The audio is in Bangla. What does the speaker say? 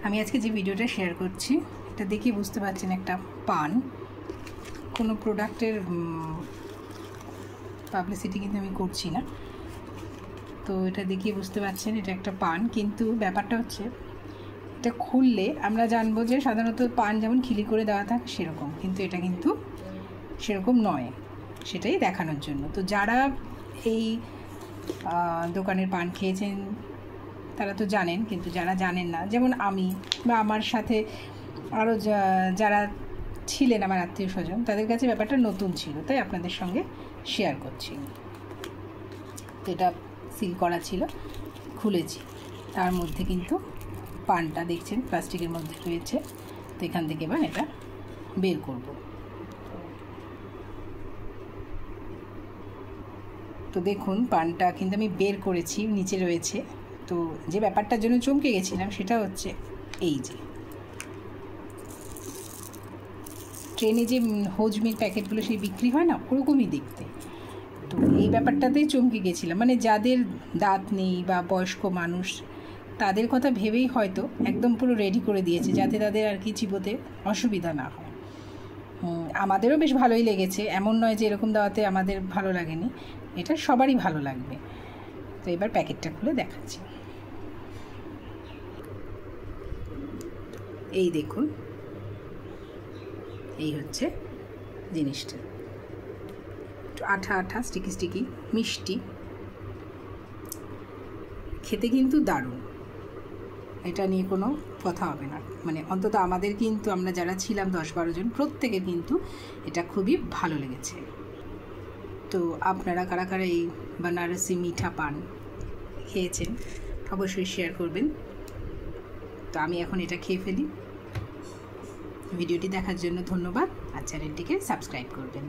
আমি আজকে যে ভিডিওটা শেয়ার করছি এটা দেখে বুঝতে পারছেন একটা পান, কোনো প্রোডাক্টের পাবলিসিটি কিন্তু আমি করছি না। তো এটা দেখে বুঝতে পারছেন এটা একটা পান, কিন্তু ব্যাপারটা হচ্ছে এটা খুললে আমরা জানবো যে সাধারণত পান যেমন খিলি করে দেওয়া থাকে সেরকম, কিন্তু এটা কিন্তু সেরকম নয়, সেটাই দেখানোর জন্য। তো যারা এই দোকানের পান খেয়েছেন তারা তো জানেন, কিন্তু যারা জানেন না, যেমন আমি বা আমার সাথে আরও যারা ছিলেন আমার আত্মীয় স্বজন, তাদের কাছে ব্যাপারটা নতুন ছিল, তাই আপনাদের সঙ্গে শেয়ার করছি। তো এটা সিল করা ছিল, খুলেছি, তার মধ্যে কিন্তু পানটা দেখছেন প্লাস্টিকের মধ্যে রয়েছে। তো এখান থেকে এবার এটা বের করব। তো দেখুন পানটা কিন্তু আমি বের করেছি, নিচে রয়েছে। তো যে ব্যাপারটার জন্য চমকে গেছিলাম সেটা হচ্ছে এই যে ট্রেনে যে হজমির প্যাকেটগুলো সেই বিক্রি হয় না, ওরকমই দেখতে। তো এই ব্যাপারটাতেই চমকে গেছিলাম, মানে যাদের দাঁত নেই বা বয়স্ক মানুষ তাদের কথা ভেবেই হয়তো একদম পুরো রেডি করে দিয়েছে যাতে তাদের আর কি চিবোতে অসুবিধা না হয়। আমাদেরও বেশ ভালোই লেগেছে, এমন নয় যে এরকম দেওয়াতে আমাদের ভালো লাগেনি, এটা সবারই ভালো লাগবে। তো এবার প্যাকেটটা খুলে দেখাচ্ছি। এই দেখুন, এই হচ্ছে জিনিসটা, একটু আঠা আঠা, স্টিকি স্টিকি, মিষ্টি, খেতে কিন্তু দারুণ, এটা নিয়ে কোনো কথা হবে না। মানে অন্তত আমাদের কিন্তু, আমরা যারা ছিলাম 10-12 জন, প্রত্যেকের কিন্তু এটা খুবই ভালো লেগেছে। তো আপনারা কারা কারা এই বানারসি মিঠা পান খেয়েছেন অবশ্যই শেয়ার করবেন। তো আমি এখন এটা খেয়ে ফেলি। ভিডিওটি দেখার জন্য ধন্যবাদ, আর চ্যানেলটিকে সাবস্ক্রাইব করবেন।